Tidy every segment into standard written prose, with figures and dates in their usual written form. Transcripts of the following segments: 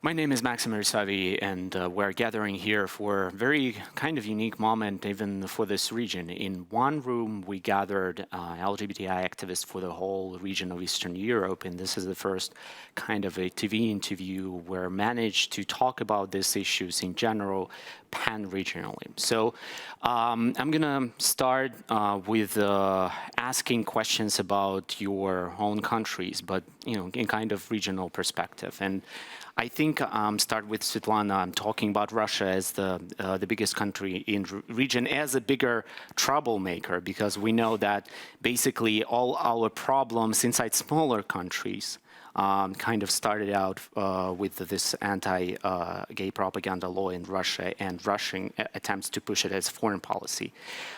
My name is Maxim Savi, and we're gathering here for a very kind of unique moment, even for this region. In one room, we gathered LGBTI activists for the whole region of Eastern Europe, and this is the first kind of a TV interview where we managed to talk about these issues in general, pan-regionally. So I'm going to start with asking questions about your own countries, but in kind of regional perspective. And I think start with Svetlana. I'm talking about Russia as the biggest country in region, as a bigger troublemaker, because we know that basically all our problems inside smaller countries kind of started out with this anti-gay propaganda law in Russia and Russian attempts to push it as foreign policy.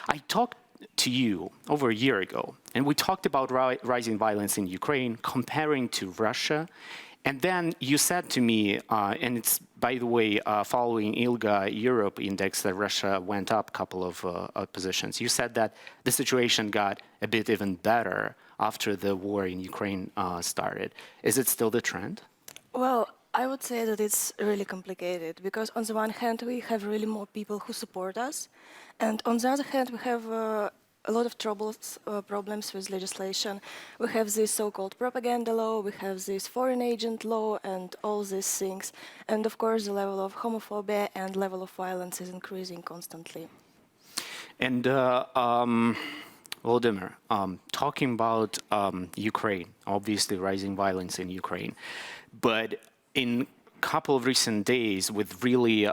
I talked to you over a year ago, and we talked about rising violence in Ukraine, comparing to Russia. And then you said to me, and it's, by the way, following ILGA Europe index that Russia went up a couple of positions, you said that the situation got a bit even better after the war in Ukraine started. Is it still the trend? Well, I would say that it's really complicated because on the one hand, we have really more people who support us. And on the other hand, we have a lot of problems with legislation. We have this so-called propaganda law, we have this foreign agent law and all these things. And of course, the level of homophobia and level of violence is increasing constantly. And Volodymyr, talking about Ukraine, obviously rising violence in Ukraine, but in couple of recent days with really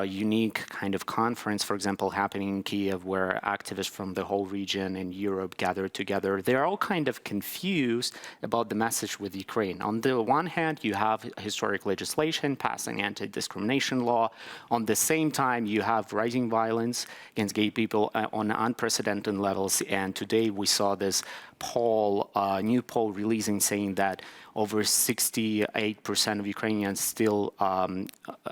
unique kind of conference, for example, happening in Kyiv, where activists from the whole region and Europe gathered together. They're all kind of confused about the message with Ukraine. On the one hand, you have historic legislation passing anti-discrimination law. On the same time, you have rising violence against gay people on unprecedented levels. And today we saw this poll, new poll releasing saying that over 68% of Ukrainians still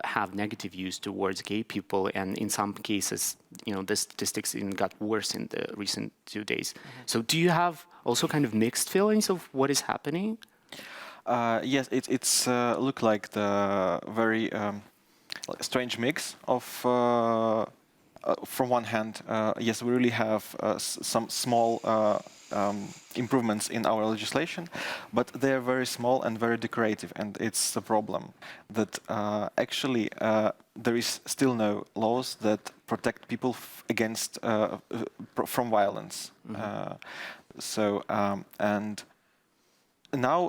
have negative views towards gay people, and in some cases, the statistics even got worse in the recent 2 days. So, do you have also kind of mixed feelings of what is happening? Yes, it's look like the very strange mix of. From one hand, yes, we really have some small improvements in our legislation, but they're very small and very decorative, and it's the problem that actually there is still no laws that protect people against from violence. And now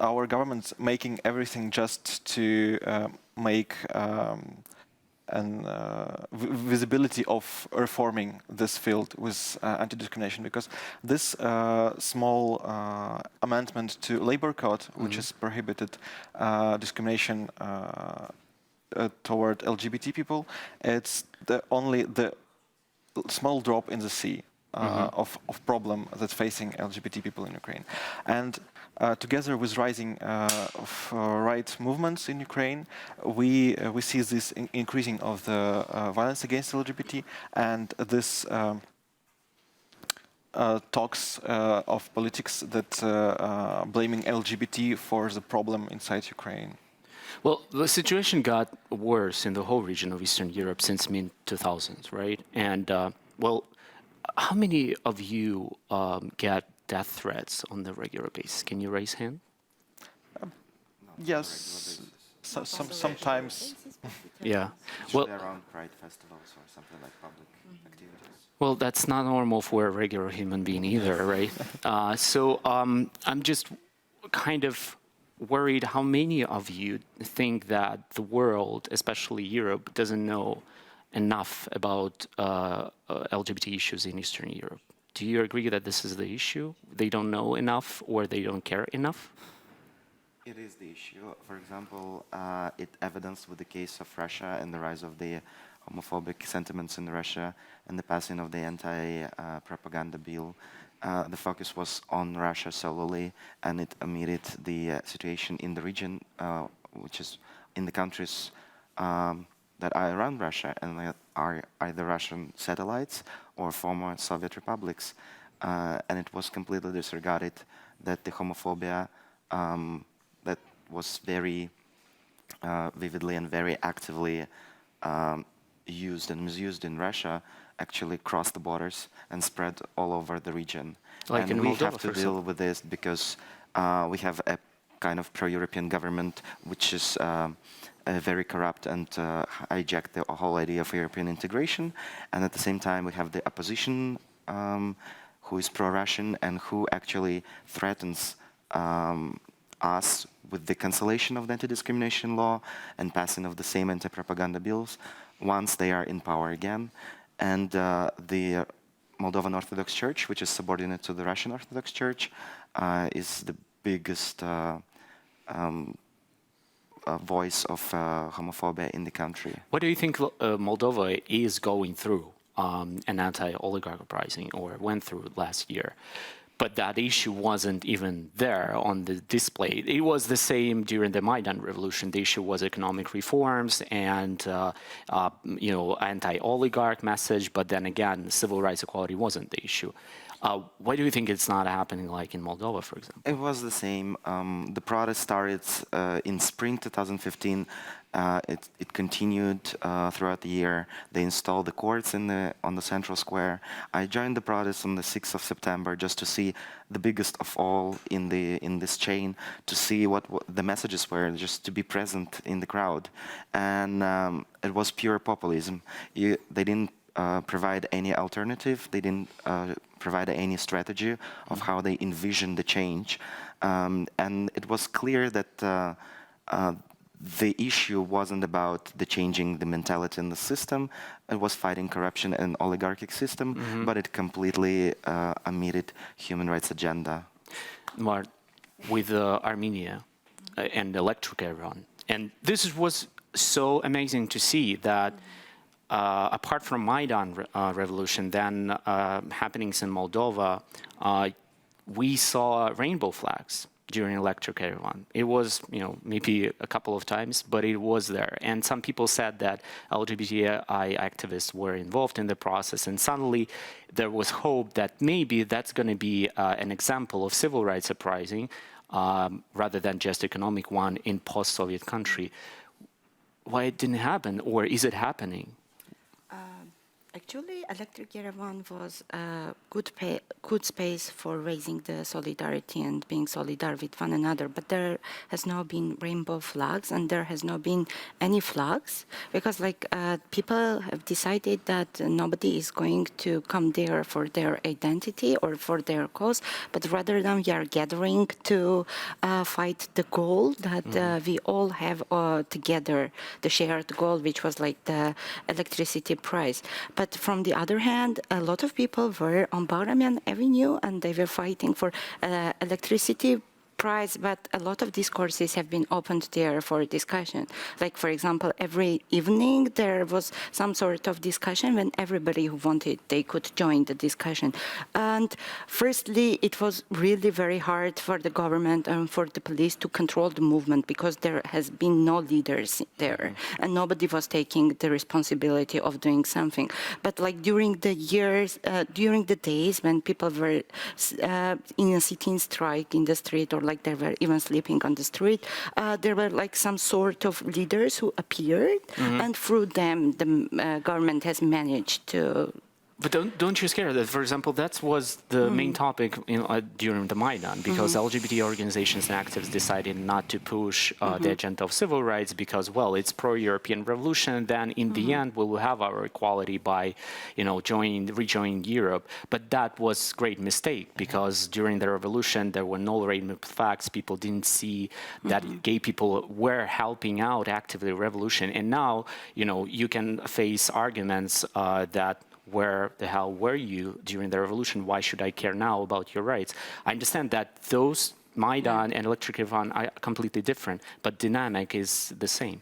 our government's making everything just to make visibility of reforming this field with anti-discrimination, because this small amendment to labor code, which has prohibited discrimination toward LGBT people, it's only the small drop in the sea of problem that's facing LGBT people in Ukraine. And together with rising right movements in Ukraine, we see this increasing of the violence against LGBT, and this talks of politics that blaming LGBT for the problem inside Ukraine. Well, the situation got worse in the whole region of Eastern Europe since mid-2000s, right? And well, how many of you get death threats on the regular basis? Can you raise hand? Yes, sometimes. Yeah. Well, around Pride festivals or something like public activities. Well, that's not normal for a regular human being either, right? So I'm just kind of worried how many of you think that the world, especially Europe, doesn't know enough about LGBT issues in Eastern Europe. Do you agree that this is the issue? They don't know enough or they don't care enough? It is the issue. For example, it evidenced with the case of Russia and the rise of the homophobic sentiments in Russia and the passing of the anti-propaganda bill. The focus was on Russia solely, and it omitted the situation in the region, which is in the countries that are around Russia and are either Russian satellites or former Soviet republics. And it was completely disregarded that the homophobia that was very vividly and very actively used and misused in Russia actually crossed the borders and spread all over the region. Like and in we Moldova, have to for deal example. with this because we have a kind of pro-European government which is very corrupt and hijack the whole idea of European integration. And at the same time, we have the opposition who is pro-Russian and who actually threatens us with the cancellation of the anti-discrimination law and passing of the same anti-propaganda bills once they are in power again. And the Moldovan Orthodox Church, which is subordinate to the Russian Orthodox Church, is the biggest voice of homophobia in the country. What do you think Moldova is going through an anti-oligarch uprising, or went through last year? But that issue wasn't even there on the display. It was the same during the Maidan revolution. The issue was economic reforms and anti-oligarch message. But then again, civil rights equality wasn't the issue. Why do you think it's not happening like in Moldova, for example? It was the same. The protest started in spring 2015. It continued throughout the year. They installed the courts on the central square. I joined the protest on the 6th of September just to see the biggest of all in this chain, to see what the messages were, just to be present in the crowd. And it was pure populism. They didn't provide any alternative. They didn't provide any strategy of how they envisioned the change. And it was clear that the issue wasn't about changing the mentality in the system. It was fighting corruption and oligarchic system, but it completely omitted human rights agenda. Mart, with Armenia and electric Iran. And this was so amazing to see that apart from Maidan revolution, then happenings in Moldova, we saw rainbow flags during electric Iran. It was, maybe a couple of times, but it was there. And some people said that LGBTI activists were involved in the process, and suddenly there was hope that maybe that's going to be an example of civil rights uprising rather than just economic one in post-Soviet country. Why it didn't happen, or is it happening? Actually, Electric Yerevan was a good space for raising the solidarity and being solidar with one another. But there has not been rainbow flags, and there has not been any flags, because people have decided that nobody is going to come there for their identity or for their cause, but rather than we are gathering to fight the goal that we all have together, the shared goal, which was like the electricity price. But from the other hand, a lot of people were on Bahramian Avenue and they were fighting for electricity price, but a lot of discourses have been opened there for discussion. Like, for example, every evening there was some sort of discussion when everybody who wanted, they could join the discussion. And firstly, it was really very hard for the government and for the police to control the movement because there has been no leaders there and nobody was taking the responsibility of doing something. But during the years, during the days when people were in a sitting strike in the street, or they were even sleeping on the street, there were some sort of leaders who appeared, and through them the government has managed to. But don't you scare that, for example, that was the main topic during the Maidan, because LGBT organizations and activists decided not to push the agenda of civil rights because, well, it's pro-European revolution. Then in the end, we will have our equality by, rejoining Europe. But that was a great mistake because during the revolution, there were no rainbow flags. People didn't see that gay people were helping out actively the revolution. And now, you can face arguments that where the hell were you during the revolution? Why should I care now about your rights? I understand that those Maidan and Electric Iran are completely different, but dynamic is the same.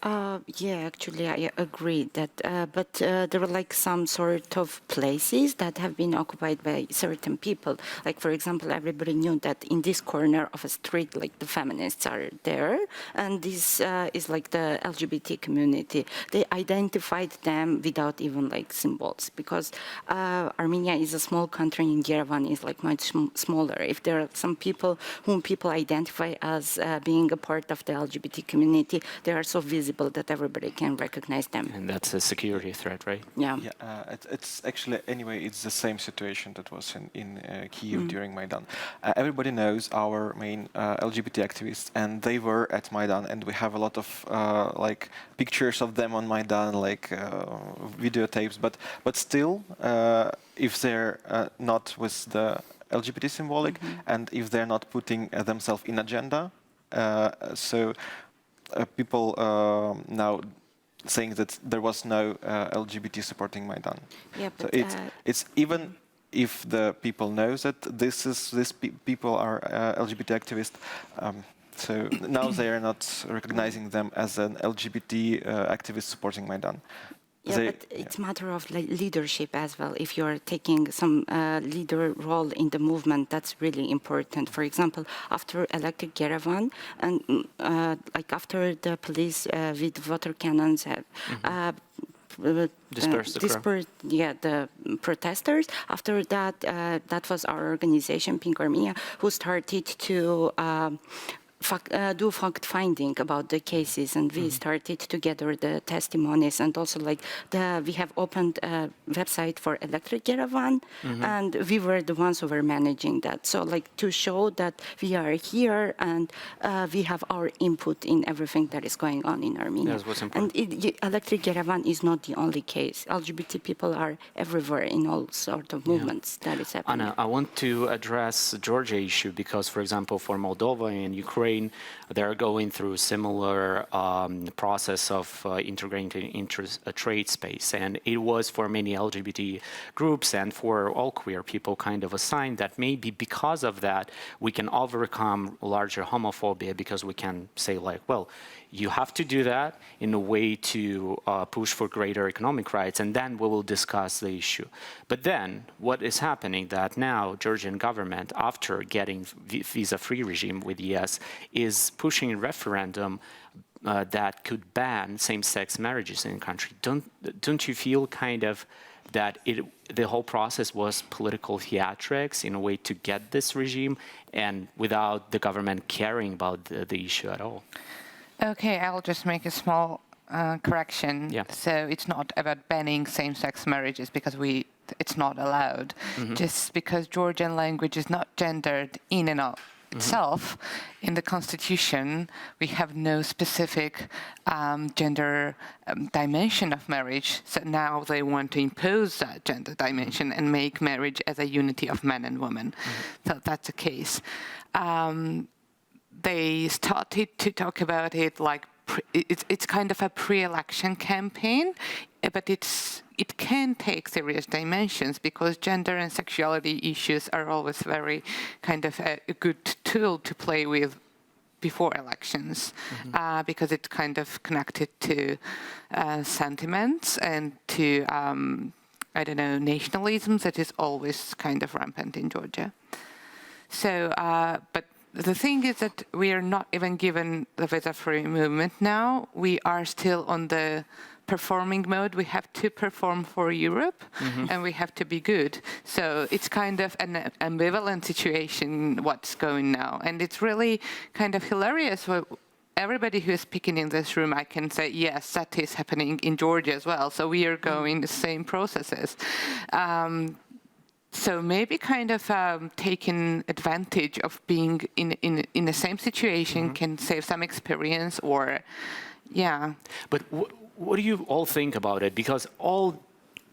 Yeah, actually, I agree that, but there are like some sort of places that have been occupied by certain people. Like, for example, everybody knew that in this corner of a street, like the feminists are there, and this is like the LGBT community. They identified them without even like symbols, because Armenia is a small country and Yerevan is like much smaller. If there are some people whom people identify as being a part of the LGBT community, they are so visible that everybody can recognize them. And that's a security threat, right? Yeah. Yeah, it's actually, anyway, it's the same situation that was in Kyiv during Maidan. Everybody knows our main LGBT activists, and they were at Maidan, and we have a lot of like pictures of them on Maidan, like videotapes, but still, if they're not with the LGBT symbolic, and if they're not putting themselves in agenda, people now saying that there was no LGBT supporting Maidan. Yeah, So but it's even if the people know that people are LGBT activists, so now they are not recognizing them as an LGBT activist supporting Maidan. Yeah, but it's a matter of leadership as well. If you're taking some leader role in the movement, that's really important. For example, after elected Yerevan, and like after the police with water cannons have Dispersed the protesters. After that, that was our organization, Pink Armenia, who started to do fact-finding about the cases, and we started to gather the testimonies, and also like we have opened a website for Electric Yerevan, and we were the ones who were managing that. So like to show that we are here and we have our input in everything that is going on in Armenia. That's what's important. And Electric Yerevan is not the only case. LGBT people are everywhere in all sorts of movements that is happening. Anna, I want to address the Georgia issue because, for example, for Moldova and Ukraine, they're going through similar process of integrating into a trade space. And it was for many LGBT groups and for all queer people kind of a sign that maybe because of that, we can overcome larger homophobia, because we can say like, well, you have to do that in a way to push for greater economic rights, and then we will discuss the issue. But then what is happening that now Georgian government, after getting visa-free regime with ES, is pushing a referendum that could ban same-sex marriages in the country. Don't you feel kind of that the whole process was political theatrics in a way to get this regime, and without the government caring about the issue at all? Okay, I'll just make a small correction. Yeah. So it's not about banning same-sex marriages because it's not allowed. Just because Georgian language is not gendered in and of itself, in the constitution we have no specific gender dimension of marriage. So now they want to impose that gender dimension and make marriage as a unity of man and woman. So that's the case. They started to talk about it like it's kind of a pre-election campaign, but it can take serious dimensions because gender and sexuality issues are always very kind of a good tool to play with before elections, because it's kind of connected to sentiments and to I don't know, nationalism that is always kind of rampant in Georgia. So, but the thing is that we are not even given the visa-free movement now. We are still on the performing mode. We have to perform for Europe, and we have to be good. So it's kind of an ambivalent situation what's going now. And it's really kind of hilarious. Everybody who is speaking in this room, I can say, yes, that is happening in Georgia as well. So we are going the same processes. So maybe kind of taking advantage of being in the same situation can save some experience, or, yeah. But what do you all think about it? Because all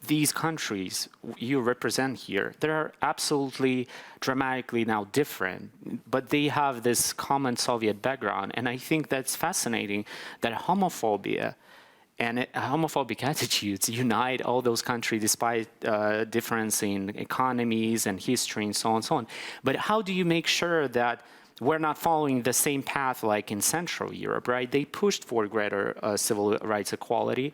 these countries you represent here, they're absolutely dramatically now different, but they have this common Soviet background. And I think that's fascinating that homophobia and homophobic attitudes unite all those countries despite difference in economies and history and so on and so on. But how do you make sure that we're not following the same path like in Central Europe, right? They pushed for greater civil rights equality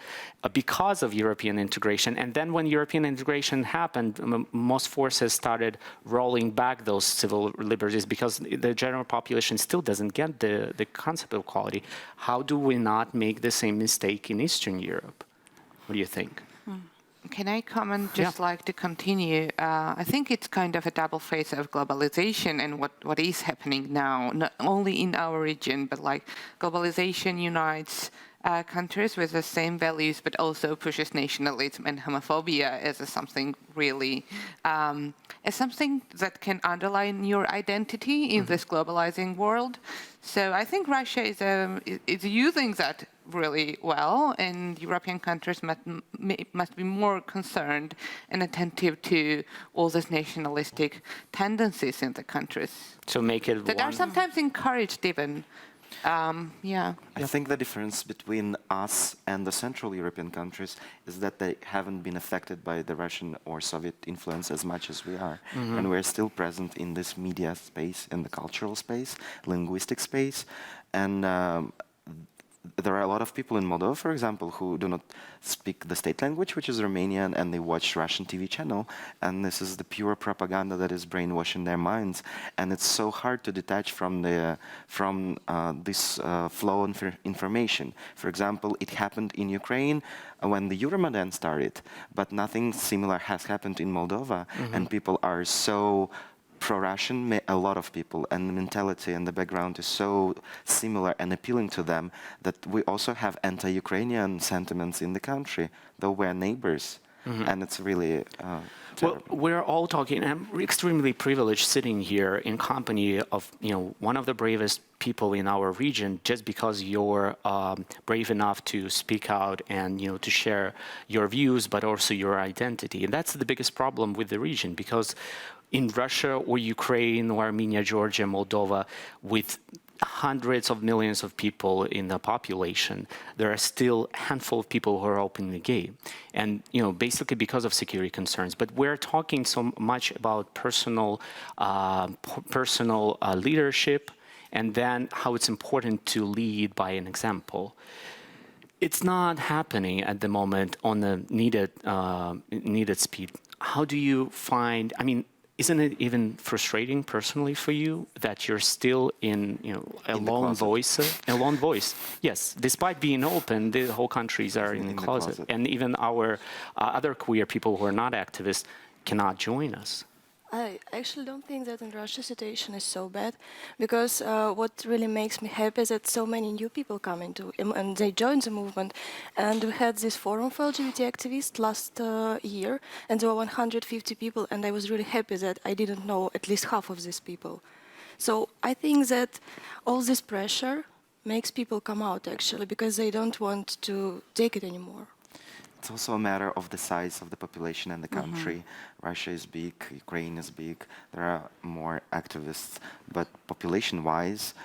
because of European integration. And then when European integration happened, most forces started rolling back those civil liberties because the general population still doesn't get the concept of equality. How do we not make the same mistake in Eastern Europe? What do you think? Can I comment, just like to continue? I think it's kind of a double face of globalization and what is happening now, not only in our region, but like globalization unites countries with the same values, but also pushes nationalism and homophobia as something really, as something that can underline your identity in this globalizing world. So I think Russia is using that really well, and European countries must be more concerned and attentive to all these nationalistic tendencies in the countries. So make it that are sometimes encouraged even. Yeah. I think the difference between us and the Central European countries is that they haven't been affected by the Russian or Soviet influence as much as we are. And we're still present in this media space, in the cultural space, linguistic space. And there are a lot of people in Moldova, for example, who do not speak the state language, which is Romanian, and they watch Russian TV channel. And this is the pure propaganda that is brainwashing their minds. And it's so hard to detach from this flow of information. For example, it happened in Ukraine when the Euromaidan started, but nothing similar has happened in Moldova. And people are so pro-Russian, a lot of people, and the mentality and the background is so similar and appealing to them that we also have anti-Ukrainian sentiments in the country, though we're neighbors. And it's really well, we're all talking, and I'm extremely privileged sitting here in company of, one of the bravest people in our region, just because you're brave enough to speak out and, to share your views, but also your identity. And that's the biggest problem with the region, because in Russia or Ukraine or Armenia, Georgia, Moldova, with hundreds of millions of people in the population, there are still a handful of people who are openly gay. And, basically because of security concerns. But we're talking so much about personal leadership, and then how it's important to lead by an example. It's not happening at the moment on the needed speed. How do you find, isn't it even frustrating personally for you that you're still in, a lone voice? Yes, despite being open, the whole countries are in the closet. And even our other queer people who are not activists cannot join us. I actually don't think that in Russia situation is so bad, because what really makes me happy is that so many new people come into and they join the movement. And we had this forum for LGBT activists last year, and there were 150 people, and I was really happy that I didn't know at least half of these people. So I think that all this pressure makes people come out, actually, because they don't want to take it anymore. It's also a matter of the size of the population and the country. Russia is big, Ukraine is big, there are more activists, but population-wise,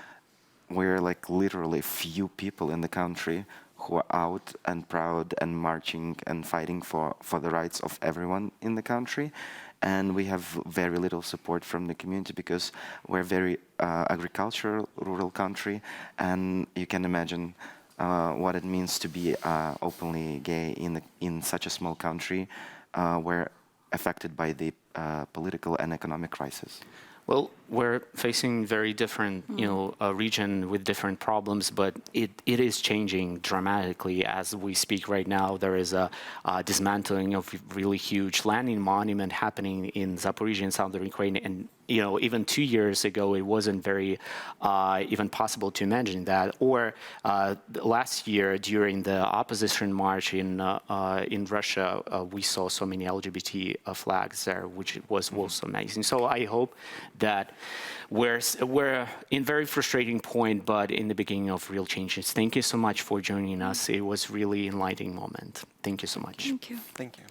we're like literally few people in the country who are out and proud and marching and fighting for the rights of everyone in the country. And we have very little support from the community because we're a very agricultural, rural country, and you can imagine what it means to be openly gay in such a small country where affected by the political and economic crisis. Well, we're facing very different, a region with different problems, but it is changing dramatically as we speak right now. There is a dismantling of really huge landing monument happening in Zaporizhia in southern Ukraine, and even 2 years ago, it wasn't very even possible to imagine that. Or last year, during the opposition march in Russia, we saw so many LGBT flags there, which was also amazing. So I hope that we're in very frustrating point, but in the beginning of real changes. Thank you so much for joining us. It was really enlightening moment. Thank you so much. Thank you. Thank you.